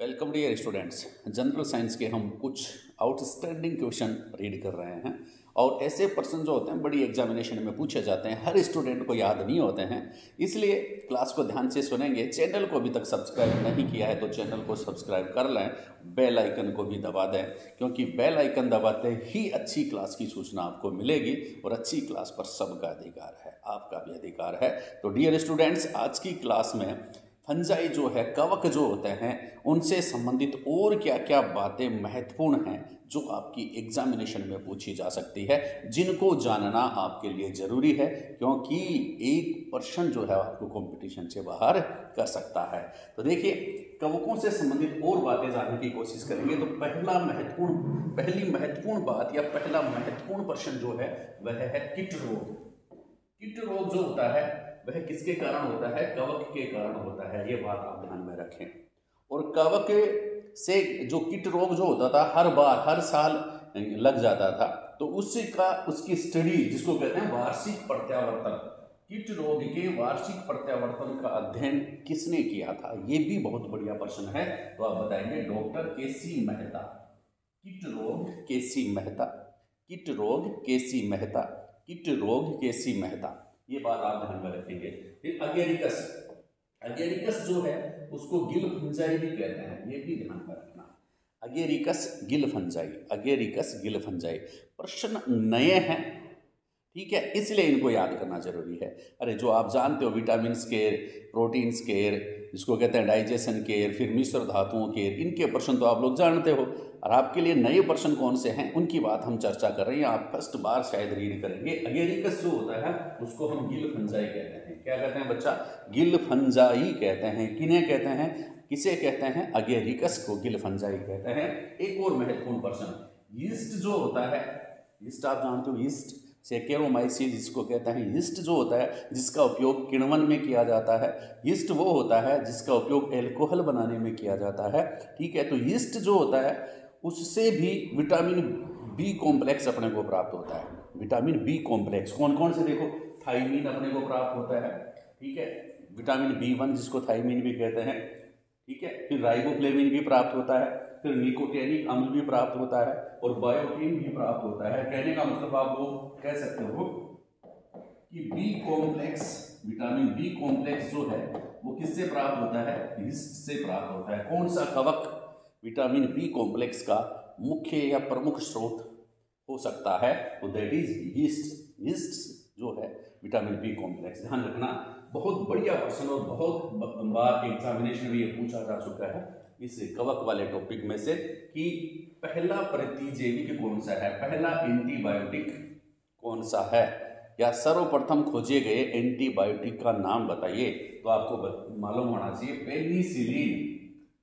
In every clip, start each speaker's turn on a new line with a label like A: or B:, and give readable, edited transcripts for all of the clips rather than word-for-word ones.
A: Welcome dear students. General science के हम कुछ आउटस्टैंडिंग क्वेश्चन रीड कर रहे हैं और ऐसे प्रश्न जो होते हैं बड़ी एग्जामिनेशन में पूछे जाते हैं, हर स्टूडेंट को याद नहीं होते हैं। इसलिए क्लास को ध्यान से सुनेंगे। चैनल को अभी तक सब्सक्राइब नहीं किया है तो चैनल को सब्सक्राइब कर लें, बेल आइकन को भी दबा दें, क्योंकि बेल आइकन दबाते ही अच्छी क्लास की सूचना आपको मिलेगी और अच्छी क्लास पर सबका अधिकार है, आपका भी अधिकार है। तो डियर स्टूडेंट्स, आज की क्लास में फंजाई जो है, कवक जो होते हैं, उनसे संबंधित और क्या क्या बातें महत्वपूर्ण हैं जो आपकी एग्जामिनेशन में पूछी जा सकती है, जिनको जानना आपके लिए ज़रूरी है, क्योंकि एक पर्सन जो है आपको कंपटीशन से बाहर कर सकता है। तो देखिए, कवकों से संबंधित और बातें जानने की कोशिश करेंगे। तो पहली महत्वपूर्ण बात या पहला महत्वपूर्ण प्रश्न जो है वह है कीट रोग। कीट रोग जो होता है वह किसके कारण होता है? कवक के कारण होता है। ये बात आप ध्यान में रखें। और कवक से जो कीट रोग जो होता था हर साल लग जाता था, तो उसकी स्टडी जिसको कहते हैं वार्षिक प्रत्यावर्तन, कीट रोग के वार्षिक प्रत्यावर्तन का अध्ययन किसने किया था? ये भी बहुत बढ़िया प्रश्न है। तो आप बताएंगे डॉक्टर केसी मेहता। कीट रोग केसी मेहता, कीट रोग केसी मेहता, कीट रोग केसी मेहता। ये बात आप ध्यान में रखेंगे। फिर अगेरिकस, अगेरिकस जो है उसको गिल फंजाई भी कहते हैं, ये भी ध्यान में रखना। Agaricus Gill fungi, Agaricus Gill fungi. प्रश्न नए हैं, ठीक है, इसलिए इनको याद करना जरूरी है। अरे जो आप जानते हो, विटामिन केयर, प्रोटीन्स केयर, जिसको कहते हैं डाइजेशन केयर, फिर मिश्र धातुओं केयर, इनके प्रश्न तो आप लोग जानते हो। और आपके लिए नए प्रश्न कौन से हैं उनकी बात हम चर्चा कर रहे हैं। आप फर्स्ट बार शायद रीड करेंगे। अगेरिकस जो होता है उसको हम गिल फंजाई कहते हैं। क्या कहते हैं बच्चा? गिल फंजाई कहते हैं। किन्हें कहते हैं? किसे कहते हैं? अगेरिकस को गिल फंजाई कहते हैं। एक और महत्वपूर्ण प्रश्न, यीस्ट जो होता है, यीस्ट आप जानते हो, यीस्ट सेकेरोमाइसीस जिसको कहते हैं। यीस्ट जो होता है जिसका उपयोग किण्वन में किया जाता है, यीस्ट वो होता है जिसका उपयोग एल्कोहल बनाने में किया जाता है, ठीक है। तो यीस्ट जो होता है उससे भी विटामिन बी कॉम्प्लेक्स अपने को प्राप्त होता है। विटामिन बी कॉम्प्लेक्स कौन कौन से? देखो, थायमीन अपने को प्राप्त होता है, ठीक है, विटामिन B1 जिसको थायमीन भी कहते हैं, ठीक है। फिर राइबोफ्लेविन भी प्राप्त होता है, फिर निकोटेनिक अम्ल भी प्राप्त होता है और बायोटीन भी प्राप्त होता है। कहने का मतलब आप लोग कह सकते हो कि B complex, vitamin B complex जो है वो किससे प्राप्त होता है? यीस्ट से प्राप्त होता है। कौन सा कवक विटामिन बी कॉम्प्लेक्स का मुख्य या प्रमुख स्रोत हो सकता है? तो दैट इज यीस्ट। यीस्ट जो है विटामिन बी कॉम्प्लेक्स, ध्यान रखना। बहुत बढ़िया प्रश्न और बहुत बार एग्जामिनेशन में ये पूछा जा चुका है इस कवक वाले टॉपिक में से कि पहला प्रतिजैविक कौन सा है, पहला एंटीबायोटिक कौन सा है, या सर्वप्रथम खोजे गए एंटीबायोटिक का नाम बताइए। तो आपको मालूम होना चाहिए पेनिसिलिन।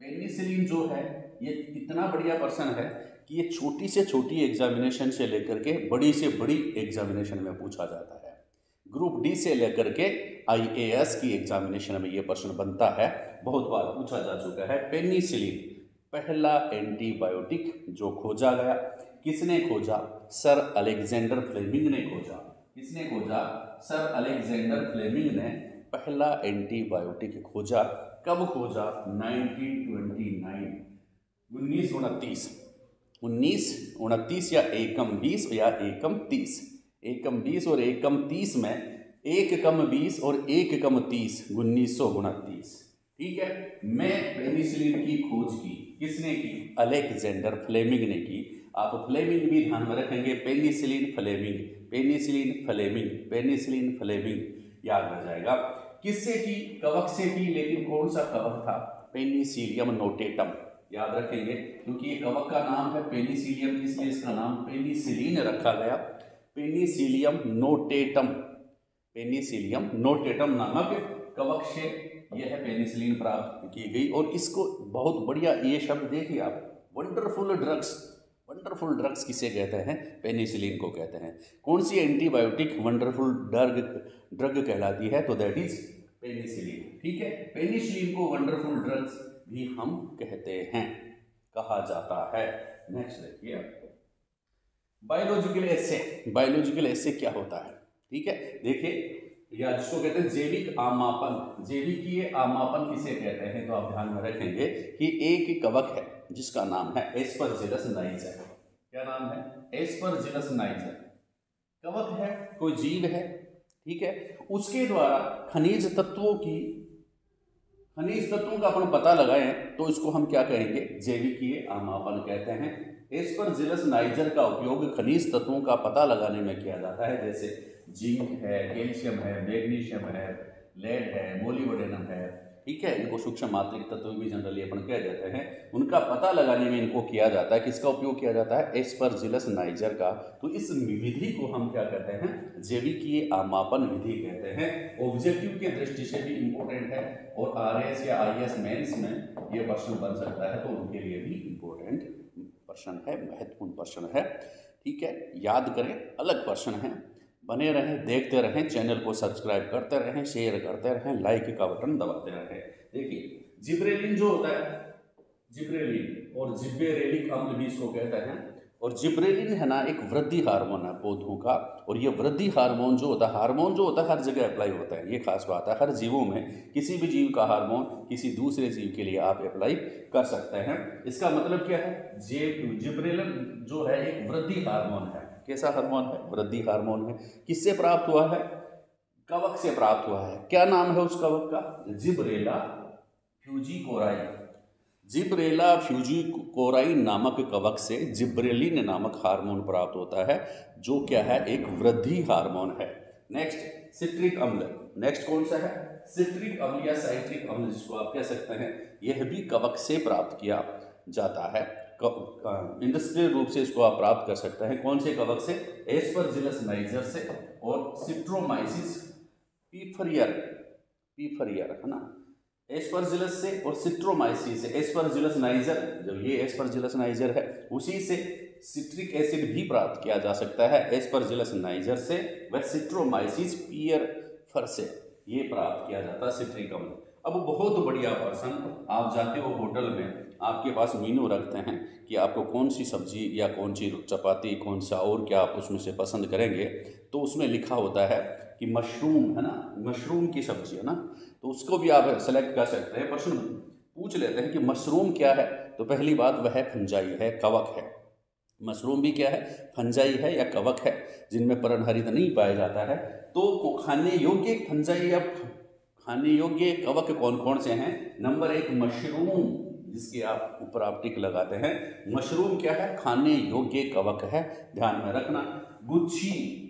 A: पेनिसिलिन जो है ये इतना बढ़िया प्रश्न है कि ये छोटी से छोटी एग्जामिनेशन से लेकर के बड़ी से बड़ी एग्जामिनेशन में पूछा जाता है। ग्रुप डी से लेकर के IAS की एग्जामिनेशन में ये प्रश्न बनता है, बहुत बार पूछा जा चुका है। पेनिसिलिन पहला एंटीबायोटिक जो खोजा गया, किसने खोजा? सर अलेक्जेंडर फ्लेमिंग ने खोजा। किसने खोजा? सर अलेक्जेंडर फ्लेमिंग ने पहला एंटीबायोटिक खोजा। कब खोजा? 1929, 1929, 1929 या एकम 20 या एकम 30, एकम 20 और एकम 30 में, एक कम 20 और एक कम 30, 1929, ठीक है। मैं पेनिसिलिन की खोज की, किसने की? अलेक्जेंडर फ्लेमिंग ने की। आप फ्लेमिंग भी ध्यान में रखेंगे, penicillin Fleming, penicillin Fleming, penicillin Fleming याद रह जाएगा। किससे की? कवक से की, लेकिन कौन सा कवक था? पेनिसिलियम नोटेटम, याद रखेंगे, क्योंकि ये कवक का नाम है पेनिसिलियम, इसलिए इसका नाम पेनिसिलिन रखा गया। पेनिसिलियम नोटेटम, पेनिसिलियम नोटेटम नामक कवक से यह पेनिसिलिन प्राप्त की गई। और इसको बहुत बढ़िया ये शब्द देखिए आप, वंडरफुल ड्रग्स, वंडरफुल ड्रग्स किसे कहते हैं? पेनिसिलिन को कहते हैं। कौन सी एंटीबायोटिक वंडरफुल ड्रग कहलाती है? तो दैट इज पेनिसिलिन, ठीक है। पेनिसिलिन को वंडरफुल ड्रग्स भी हम कहते हैं, कहा जाता है। नेक्स्ट देखिए, बायोलॉजिकल एसे। बायोलॉजिकल एसे क्या होता है? ठीक है, देखिए, या जिसको कहते हैं जैविक आमापन। जैविकीय आमापन किसे कहते हैं, तो आप ध्यान में रखेंगे कि एक कवक है जिसका नाम है एस्परजिलस नाइजर। क्या नाम है? Aspergillus niger. कवक है, कोई जीव है, ठीक है, उसके द्वारा खनिज तत्वों का अपन पता लगाएं तो इसको हम क्या कहेंगे? जैविकीय आमापन कहते हैं। एस्परजिलस नाइजर का उपयोग खनिज तत्वों का पता लगाने में किया जाता है, जैसे जिंक है, कैल्शियम है, मैग्नीशियम है, लेड है, मोलिब्डेनम है, ठीक है, इनको सूक्ष्म मात्रिक तत्व भी जनरली अपन कह देते हैं। उनका पता लगाने में इनको किया जाता है, किसका उपयोग किया जाता है? एस्परजिलस नाइजर का। तो इस विधि को हम क्या कहते हैं? जैविकीय आमापन विधि कहते हैं। ऑब्जेक्टिव की दृष्टि से भी इंपॉर्टेंट है और RS या IS मेंस में ये प्रश्न बन सकता है, तो उनके लिए भी इंपॉर्टेंट प्रश्न है, महत्वपूर्ण प्रश्न है, ठीक है, याद करें, अलग प्रश्न है। बने रहें, देखते रहें, चैनल को सब्सक्राइब करते रहें, शेयर करते रहें, लाइक का बटन दबाते रहें। देखिए जिब्रेलिन जो होता है, जिब्रेलिन और जिब्बेरेलिक अम्ल भी इसको कहते हैं। और जिब्रेलिन है ना, एक वृद्धि हार्मोन है पौधों का, और ये वृद्धि हार्मोन जो होता है हर जगह अप्लाई होता है। ये खास बात है, हर जीवों में किसी भी जीव का हार्मोन किसी दूसरे जीव के लिए आप अप्लाई कर सकते हैं। इसका मतलब क्या है? जिब्रेलिन जो है एक वृद्धि हार्मोन है। कैसा हार्मोन है? वृद्धि हार्मोन है। किससे प्राप्त हुआ है? कवक से प्राप्त हुआ है। क्या नाम है उस कवक का? जिब्रेला फ्यूजिकोराई। जिब्रेला फ्यूजिकोराई नामक कवक से जिब्रेलिन नामक हार्मोन प्राप्त होता है, जो क्या है? एक वृद्धि हार्मोन है। नेक्स्ट सिट्रिक अम्ल। नेक्स्ट कौन सा है? सिट्रिक अम्ल या साइट्रिक अम्ल, जिसको आप कह सकते हैं, यह भी कवक से प्राप्त किया जाता है। इंडस्ट्रियल रूप से इसको आप प्राप्त कर सकते हैं। कौन से कवक से? एस्परजिलस नाइजर से और सिट्रोमाइसिस पीफरियर है ना, एस्परजिलस से और सिट्रोमाइसिस से। एस्परजिलस नाइजर, जब ये एस्परजिलस नाइजर है, उसी से सिट्रिक एसिड भी प्राप्त किया जा सकता है, एस्परजिलस नाइजर से व सिट्रोमाइसिस पीफर से ये प्राप्त किया जाता है सिट्रिक अम्ल। अब बहुत बढ़िया प्रश्न, आप जाते हो होटल में, आपके पास मीनू रखते हैं कि आपको कौन सी सब्जी या कौन सी चपाती, कौन सा और क्या आप उसमें से पसंद करेंगे, तो उसमें लिखा होता है कि मशरूम है ना, मशरूम की सब्जी है ना, तो उसको भी आप सेलेक्ट कर सकते हैं। प्रश्न पूछ लेते हैं कि मशरूम क्या है, तो पहली बात वह फंजाई है, कवक है। मशरूम भी क्या है? फंजाई है या कवक है, जिनमें पर्णहरित नहीं पाया जाता है। तो खाने योग्य फंजाई या खाने योग्य कवक कौन कौन से हैं? नंबर 1 मशरूम, जिसके आप ऊपर आप टिक लगाते हैं। मशरूम क्या है? खाने योग्य कवक है, ध्यान में रखना। गुच्छी,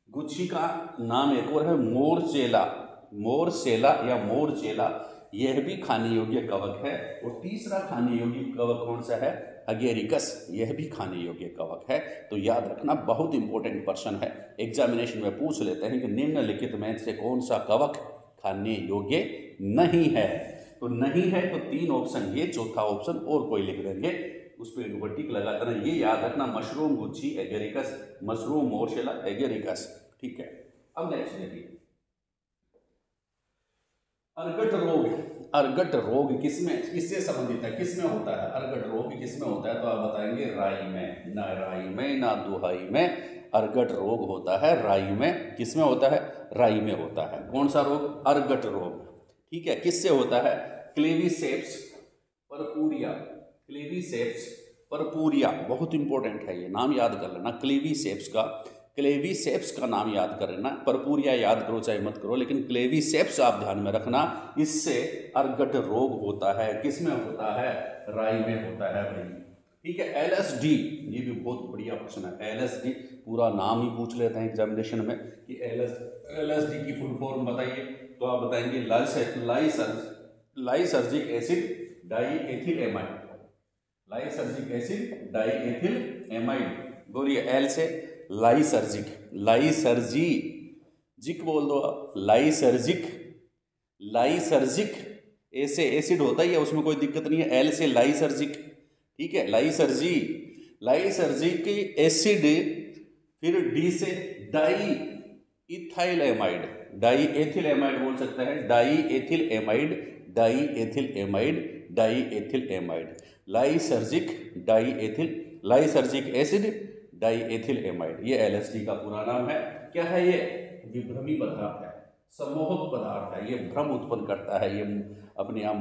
A: गुच्छी का नाम एक और है मोरचेला, मोरसेला या मोरचेला, यह भी खाने योग्य कवक है। और तीसरा खाने योग्य कवक कौन सा है? अगेरिकस, यह भी खाने योग्य कवक है। तो याद रखना, बहुत इंपॉर्टेंट प्रश्न है, एग्जामिनेशन में पूछ लेते हैं कि निम्नलिखित में से कौन सा कवक खाने योग्य नहीं है। तो नहीं है तो 3 ऑप्शन ये, चौथा ऑप्शन और कोई लिख देंगे, उस पर टिक लगा देना। ये याद रखना, मशरूम, गुच्छी, एगेरिकस, मशरूम, मोरसेला, एगेरिकस, ठीक है। अब नेक्स्ट देखिए, अर्गट रोग। अर्गट रोग किससे संबंधित है, किसमें होता है? अर्गट रोग किसमें होता है? तो आप बताएंगे राई में। ना राई में ना दुहाई में, अर्गट रोग होता है राई में। किसमें होता है? राई में होता है। कौन सा रोग? अर्गट रोग, ठीक है। किससे होता है? क्लेवीसेप्स परपूरिया, क्लेवीसेप्स परपूरिया, बहुत इंपॉर्टेंट है, ये नाम याद कर लेना। क्लेवीसेप्स का नाम याद कर लेना, परपूरिया याद करो चाहे मत करो, लेकिन क्लेवीसेप्स आप ध्यान में रखना। इससे अर्गट रोग होता है। किसमें होता है? राई में होता है भाई, ठीक है। LSD, ये भी बहुत बढ़िया प्रश्न है। LSD पूरा नाम ही पूछ लेते हैं एग्जामिनेशन में कि LSD की फुल फॉर्म बताइए, तो आप बताएंगे लाइसर्जिक एसिड डाइएथिलेमाइड, लाइसर्जिक एसिड डाइएथिलेमाइड। बोलिए L से लाइसर्जिक, लाइसर्जिक बोल दो आप, लाइसर्जिक ऐसे एसिड होता ही है, उसमें कोई दिक्कत नहीं है। L से लाइसर्जिक, ठीक है, लाइसर्जिक एसिड। फिर D से डाइइथाइलेमाइड, डाइएथिलेमाइड बोल सकता है, डाइएथिलेमाइड, लाइसर्जिक एसिड डाइएथिलेमाइड, ये LSD का पूरा नाम है। क्या है ये? विभ्रमी पदार्थ है,
B: सम्मोहक पदार्थ है, ये भ्रम उत्पन्न करता है, ये अपने आप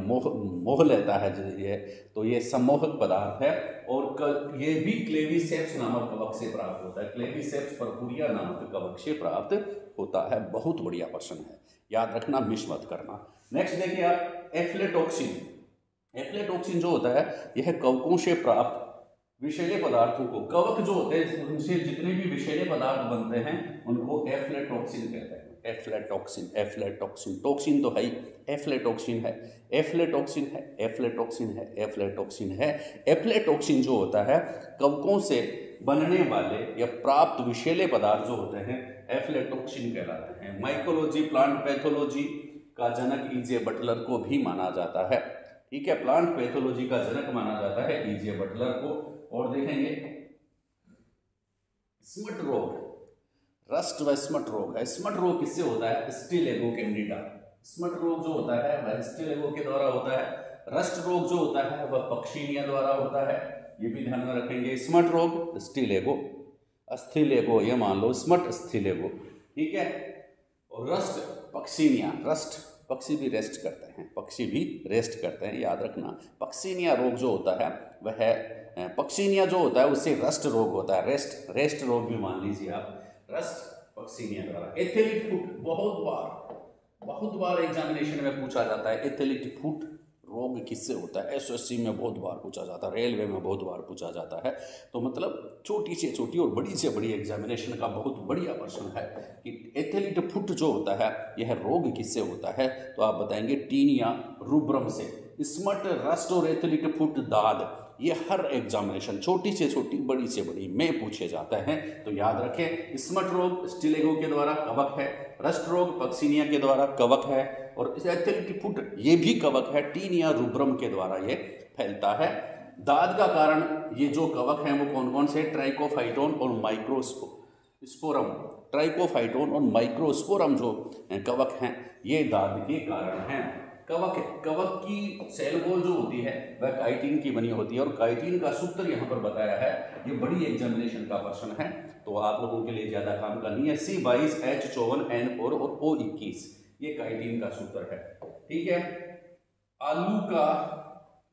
B: मोह लेता है ये, तो ये सम्मोहक पदार्थ है। और ये भी क्लेविसेप्स नामक कवक से प्राप्त होता है, क्लेविसेप्स परपुरिया नामक कवक से प्राप्त होता है। बहुत बढ़िया प्रश्न है, याद रखना, मिस मत करना। नेक्स्ट देखिए आप, एफ्लेटॉक्सिन। एफ्लेटॉक्सिन जो होता है यह कवकों से प्राप्त विषैले पदार्थों को, कवक जो होते हैं उनसे जितने भी विषैले पदार्थ बनते हैं उनको एफ्लेटॉक्सिन कहते हैं। एफ्लेटॉक्सिन, एफ्लेटॉक्सिन, टॉक्सिन तो है ही, एफ्लेटॉक्सिन है, एफ्लेटॉक्सिन है, एफ्लेटॉक्सिन है, एफ्लेटॉक्सिन है। एफ्लेटॉक्सिन जो होता है कवकों से बनने वाले या प्राप्त विषैले पदार्थ जो होते हैं एफ्लेटॉक्सिन कहलाते हैं। माइकोलॉजी, प्लांट पैथोलॉजी का जनक E.J. बटलर को भी माना जाता है। ठीक है, प्लांट पैथोलॉजी का जनक माना जाता है E.J. बटलर को। और देखेंगे स्मट रोग, रस्ट व स्मट रोग है। स्मट रोग किससे होता है? स्टिलेगो कैंडिडा। स्मट रोग जो होता है वह स्टिलेगो के द्वारा होता है। रस्ट रोग जो होता है वह पक्षिनिया द्वारा होता है, ये भी ध्यान में रखेंगे। स्मट रोग स्टिलेगो, अस्थिलेगो, ये मान लो स्मट स्थिलेगो, ठीक है। और रस्ट पक्षिनिया, रस्ट पक्षी भी रेस्ट करते हैं, पक्षी भी रेस्ट करते हैं, याद रखना। पक्षिनिया रोग जो होता है वह पक्षिनिया जो होता है उससे रस्ट रोग होता है, रेस्ट रोग भी मान लीजिए आप, रस्ट पक्षिनिया द्वारा। एथेलिट फुट, बहुत बार एग्जामिनेशन में पूछा जाता है, एथेलिट फुट रोग किससे होता है? एसएससी में बहुत बार पूछा जाता है, रेलवे में बहुत बार पूछा जाता है। तो मतलब छोटी से छोटी और बड़ी से बड़ी एग्जामिनेशन का बहुत बढ़िया प्रश्न है कि एथेलिट फुट जो होता है यह रोग किससे होता है? तो आप बताएंगे टीनिया रूब्रम से। स्मट, रस्ट और एथेलिट फुट दाद, ये हर एग्जामिनेशन छोटी से छोटी बड़ी से बड़ी में पूछे जाते हैं, तो याद रखें। स्मट रोग स्टिलेगो के द्वारा कवक है, रस्ट रोग पक्सिनिया के द्वारा कवक है, और एथेलिट फुट ये भी कवक है, टीनिया रूब्रम के द्वारा ये फैलता है। दाद का कारण ये जो कवक हैं वो कौन कौन से? ट्राइकोफाइटोन और माइक्रोस्पोरम। ट्राइकोफाइटोन और माइक्रोस्पोरम जो कवक हैं ये दाद के कारण हैं। कवक की सेल वॉल जो होती है वह काइटिन की बनी होती है, और काइटिन का सूत्र यहाँ पर बताया है, ये बड़ी एग्जामिनेशन का प्रश्न है, तो आप लोगों के लिए ज्यादा काम का नहीं है। C22H54N4 और O21, ये काइटिन का सूत्र है, ठीक है। आलू का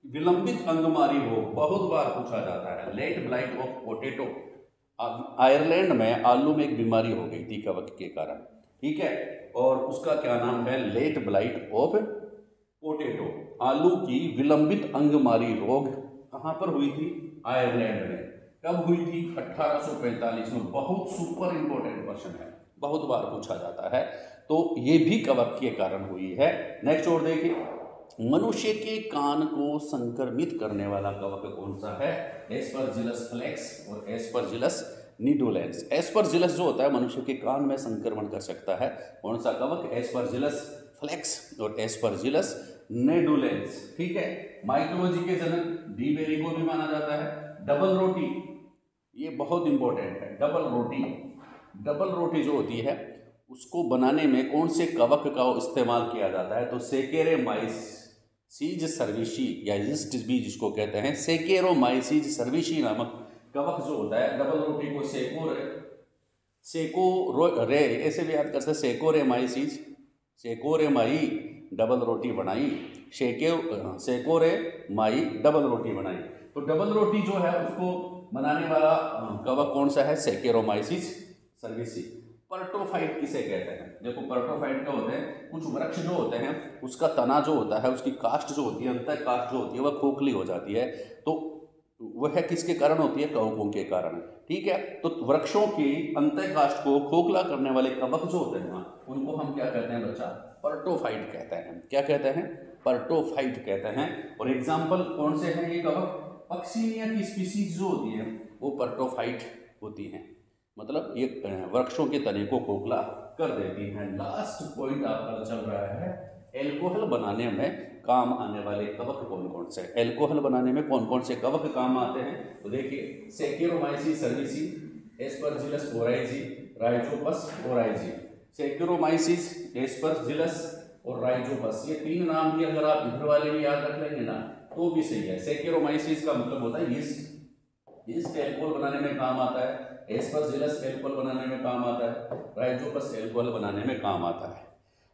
B: विलंबित अंगमारी रोग बहुत बार पूछा जाता है, late blight of potato. Ireland में आलू में एक बीमारी हो गई थी कवक के कारण, ठीक है, और उसका क्या नाम है? Late blight of potato. आलू की विलंबित अंगमारी रोग कहां पर हुई थी? आयरलैंड में। कब हुई थी? 1845 में। बहुत सुपर इंपॉर्टेंट क्वेश्चन है, बहुत बार पूछा जाता है, तो ये भी कवक के कारण हुई है। नेक्स्ट और देखिए, मनुष्य के कान को संक्रमित करने वाला कवक कौन सा है? एस्परजिलस फ्लेक्स और एस्परजिलस निडोलेंस। एस्परजिलस जो होता है मनुष्य के कान में संक्रमण कर सकता है, कौन सा कवक? एस्परजिलस फ्लेक्स और एस्परजिलस निडोलेंस, ठीक है। माइकोलॉजी के जनक डी बेरी को भी माना जाता है। डबल रोटी, ये बहुत इंपॉर्टेंट है। डबल रोटी जो होती है उसको बनाने में कौन से कवक का इस्तेमाल किया जाता है? तो सेकेरोमाइसीज सर्विसी या यीस्ट भी जिसको कहते हैं, सेकेरोमाइसीज सर्विसी नामक कवक जो होता है, डबल रोटी को सेकोरे ऐसे भी याद कर सकते, सेकोरेमाइसीज, सेकोरेमाई डबल रोटी बनाई, सेकोरेमाई डबल रोटी बनाई। तो डबल रोटी जो है उसको बनाने वाला कवक कौन सा है? सेकेरोमाइसीज सर्विसी। पर्टोफाइट किसे कहते हैं? देखो पर्टोफाइट क्या होते हैं, कुछ वृक्ष जो होते हैं उसका तना जो होता है, उसकी काष्ठ जो होती है, अंतर काष्ठ जो होती है वह खोखली हो जाती है, तो वह किसके कारण होती है? कवकों के कारण, ठीक है। तो वृक्षों की अंतर काष्ठ को खोखला करने वाले कवक जो होते हैं उनको हम क्या कहते हैं बच्चा? पर्टोफाइट कहते हैं। क्या कहते हैं? पर्टोफाइट कहते हैं। और एग्जाम्पल कौन से हैं ये कवक? पक्सिनिया की स्पीसीज जो होती है वो पर्टोफाइट होती हैं, मतलब ये वृक्षों के तने को खोखला कर देती हैं। लास्ट पॉइंट आपका चल रहा है, एल्कोहल बनाने में काम आने वाले कवक कौन कौन से? एल्कोहल बनाने में कौन कौन से कवक काम आते हैं? तो देखिए, Saccharomyces cerevisiae, Aspergillus oryzae, Rhizopus oryzae. Saccharomyces, Aspergillus और राइजोपस, ये तीन नाम भी अगर आप इधर वाले भी याद रख लेंगे ना तो भी सही है। सेकेरोमाइसीज का मतलब होता है यीस्ट एल्कोहल बनाने में काम आता है, एस्परजिलस एल्कोहल बनाने में काम आता है, राइजोपस एल्कोहल बनाने में काम आता है।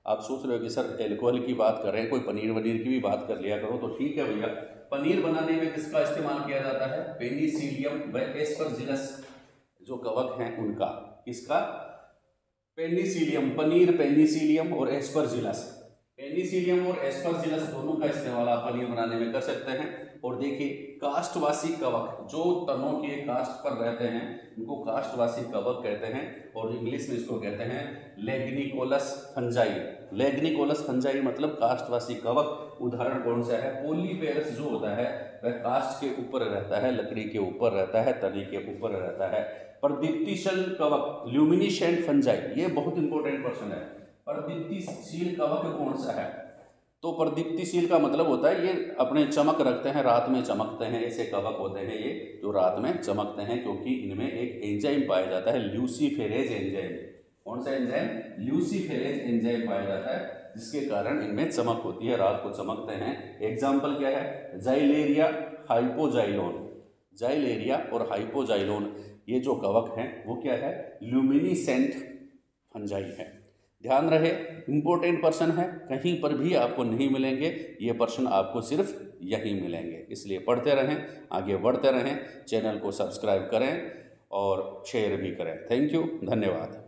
A: आप सोच रहे हो कि सर एल्कोहल की बात कर रहे हैं, कोई पनीर वनीर की भी बात कर लिया करो, तो ठीक है भैया। पनीर बनाने में किसका इस्तेमाल किया जाता है? पेनिसिलियम व एस्परजिलस जो कवक हैं उनका। किसका? पेनिसिलियम, पनीर, पेनिसिलियम और एस्परजिलस। पेनिसिलियम और एस्परजिलस दोनों का इस्तेमाल आप पनीर बनाने में कर सकते हैं। और देखिए काष्ठवासी कवक जो तनों के काष्ठ पर रहते हैं उनको काष्ठवासी कवक कहते हैं, और इंग्लिश में इसको कहते हैं लेग्निकोलस फंजाई। लेग्निकोलस फंजाई मतलब काष्ठवासी कवक। उदाहरण कौन सा है? पोलीपेरस जो होता है वह काष्ठ के ऊपर रहता है, लकड़ी के ऊपर रहता है, तने के ऊपर रहता है। प्रदीप्तिशील कवक, ल्यूमिनिसेंट फंजाई, ये बहुत इंपॉर्टेंट क्वेश्चन है। प्रदीप्तिशील कवक कौन सा है? तो प्रदीप्तिशील का मतलब होता है ये अपने चमक रखते हैं, रात में चमकते हैं, ऐसे कवक होते हैं ये जो रात में चमकते हैं, क्योंकि इनमें एक एंजाइम पाया जाता है ल्यूसीफेरेज एंजाइम। कौन सा एंजाइम? ल्यूसीफेरेज एंजाइम पाया जाता है, जिसके कारण इनमें चमक होती है, रात को चमकते हैं। एग्जाम्पल क्या है? जाइलेरिया, हाइपोजाइलोन। जाइलेरिया और हाइपोजाइलोन ये जो कवक हैं वो क्या है? ल्यूमिनिसेंट फंजाई है। ध्यान रहे इंपॉर्टेंट प्रश्न है, कहीं पर भी आपको नहीं मिलेंगे, ये प्रश्न आपको सिर्फ यहीं मिलेंगे। इसलिए पढ़ते रहें, आगे बढ़ते रहें, चैनल को सब्सक्राइब करें और शेयर भी करें। थैंक यू, धन्यवाद।